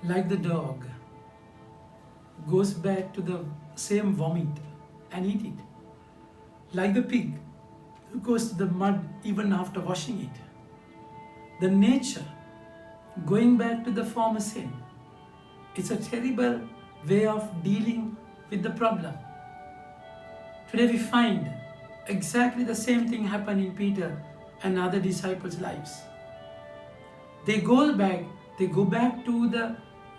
like the dog, goes back to the same vomit and eat it. Like the pig who goes to the mud even after washing it. The nature going back to the former sin. It's a terrible way of dealing with the problem. Today we find exactly the same thing happen in Peter and other disciples' lives. They go back to the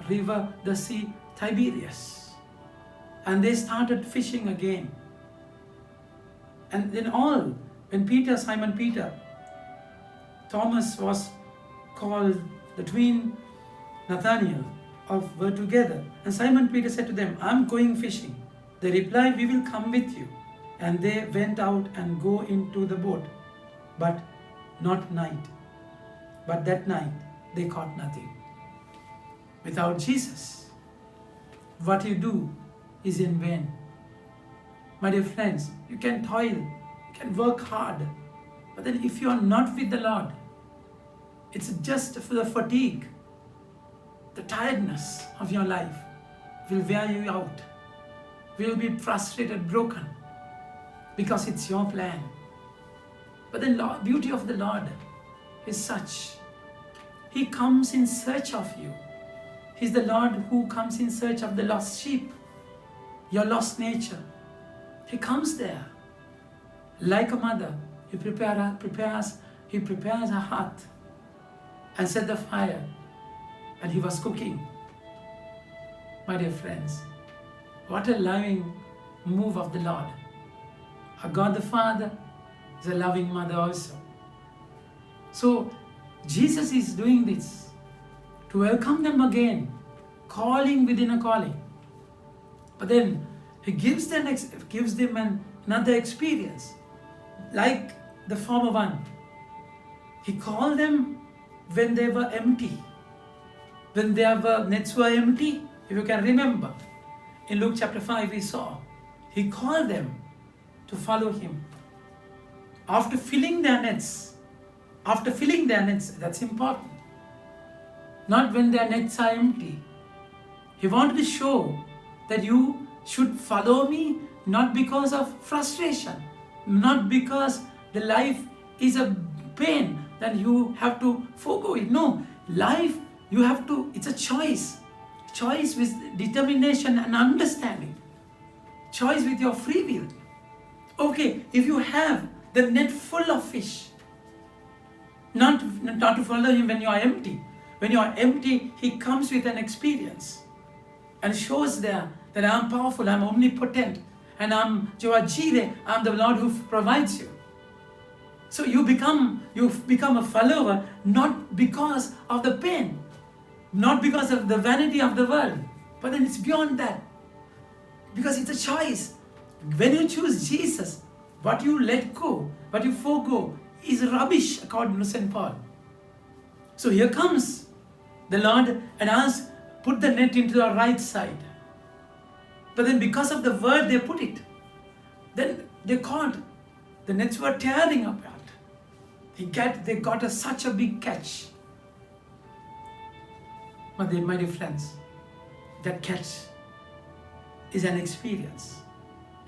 river, the sea, Tiberias, and they started fishing again. And then when Simon Peter, Thomas was called, the twin Nathanael were together. And Simon Peter said to them, I'm going fishing. They replied, we will come with you. And they went out and go into the boat, but not night. But that night they caught nothing. Without Jesus, what you do is in vain. My dear friends, you can toil, you can work hard, but then if you are not with the Lord, it's just for the fatigue, the tiredness of your life will wear you out. Will be frustrated, broken, because it's your plan. But the beauty of the Lord is such. He comes in search of you. He's the Lord who comes in search of the lost sheep, your lost nature. He comes there. Like a mother, He prepares a heart and set the fire, and He was cooking. My dear friends, what a loving move of the Lord. Our God the Father is a loving mother also. So Jesus is doing this to welcome them again, calling within a calling. But then He gives them another experience, like the former one. He called them when they were empty, when their nets were empty. If you can remember, in Luke chapter 5 we saw, He called them to follow Him. After filling their nets, that's important. Not when their nets are empty. He wanted to show that you should follow me, not because of frustration, not because the life is a pain that you have to forego it. No, life, it's a choice. Choice with determination and understanding. Choice with your free will. Okay, if you have the net full of fish, not to follow Him when you are empty. When you are empty, He comes with an experience and shows there that I am powerful, I am omnipotent, and I am Jehovah Jireh, I am the Lord who provides you. So you've become a follower not because of the pain, not because of the vanity of the world, but then it's beyond that. Because it's a choice. When you choose Jesus, what you let go, what you forego is rubbish, according to St. Paul. So here comes the Lord and asks, put the net into the right side. But then because of the word they put it, then they caught. The nets were tearing apart. They got such a big catch. My dear friends, that catch is an experience.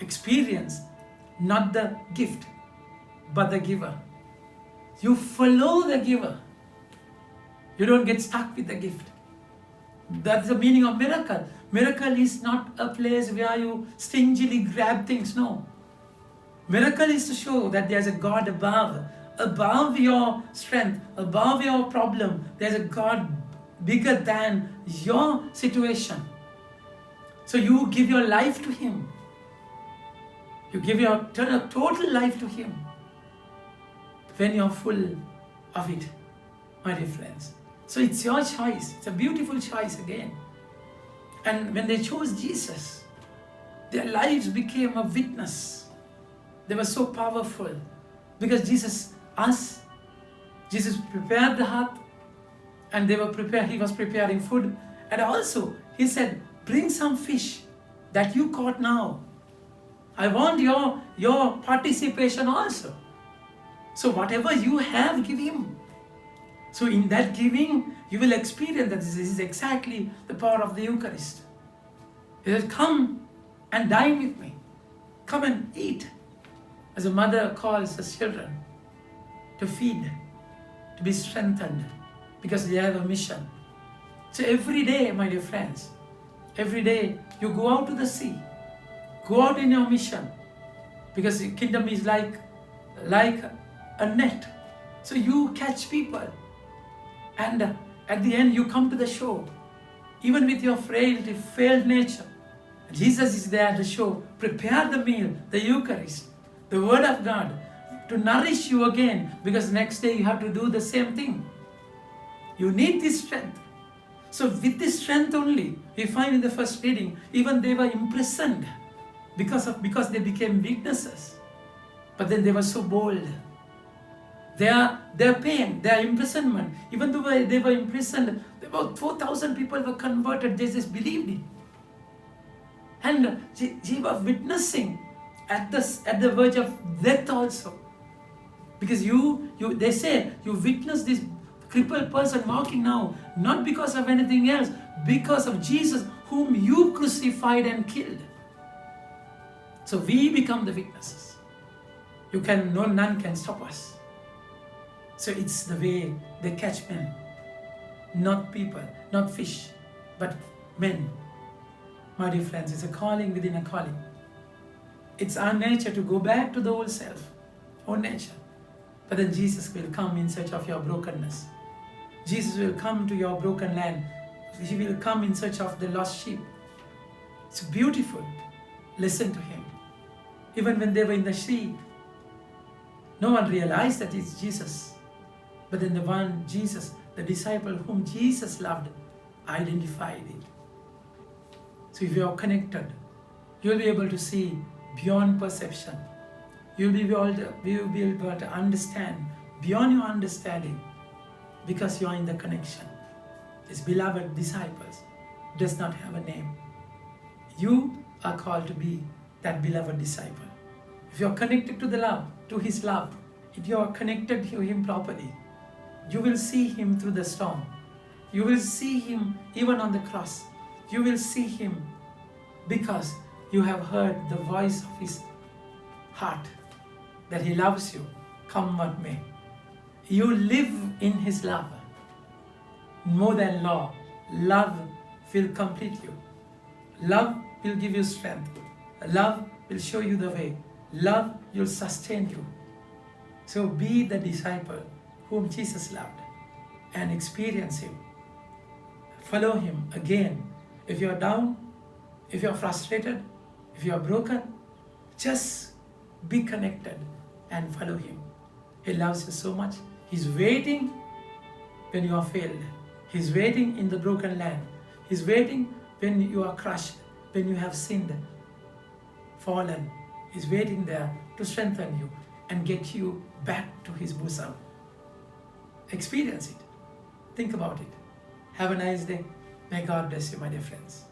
Experience, not the gift, but the giver. You follow the giver. You don't get stuck with the gift. That's the meaning of miracle. Miracle is not a place where you stingily grab things. No. Miracle is to show that there's a God above your strength, above your problem. There's a God bigger than your situation. So you give your life to Him. You give your total life to Him when you're full of it, my dear friends. So it's your choice. It's a beautiful choice again. And when they chose Jesus, their lives became a witness. They were so powerful because Jesus prepared the heart, and He was preparing food. And also He said, bring some fish that you caught now. I want your participation also. So whatever you have, give Him. So in that giving, you will experience that this is exactly the power of the Eucharist. He says, come and dine with me. Come and eat. As a mother calls her children to feed, to be strengthened, because they have a mission. So every day, my dear friends, every day you go out to the sea, go out in your mission, because the kingdom is like a net. So you catch people, and at the end you come to the shore, even with your frailty, failed nature. Jesus is there at the shore. Prepare the meal, the Eucharist, the Word of God, to nourish you again, because next day you have to do the same thing. You need this strength. So with this strength only, we find in the first reading, even they were imprisoned because they became witnesses. But then they were so bold. Their pain, their imprisonment, even though they were imprisoned, about 4,000 people were converted. They just believed it. And they were witnessing at the verge of death also. Because they say, you witness this crippled person walking now, not because of anything else, because of Jesus, whom you crucified and killed. So we become the witnesses. None can stop us. So it's the way they catch men, not people, not fish, but men. My dear friends, it's a calling within a calling. It's our nature to go back to the old self, old nature. But then Jesus will come in search of your brokenness. Jesus will come to your broken land. He will come in search of the lost sheep. It's beautiful. Listen to him. Even when they were in the sea, no one realized that it's Jesus. But then the one, Jesus, the disciple whom Jesus loved, identified it. So if you are connected, you'll be able to see beyond perception. You'll be able to understand beyond your understanding, because you are in the connection. His beloved disciples does not have a name. You are called to be that beloved disciple. If you are connected to the love, to his love, if you are connected to him properly, you will see him through the storm. You will see him even on the cross. You will see him because you have heard the voice of his heart, that he loves you, come what may. You live in his love. More than law, love will complete you. Love will give you strength. Love will show you the way. Love will sustain you. So be the disciple whom Jesus loved and experience him. Follow him again. If you are down, if you are frustrated, if you are broken, just be connected and follow him. He loves you so much. He's waiting when you are failed. He's waiting in the broken land. He's waiting when you are crushed, when you have sinned, fallen. He's waiting there to strengthen you and get you back to his bosom. Experience it. Think about it. Have a nice day. May God bless you, my dear friends.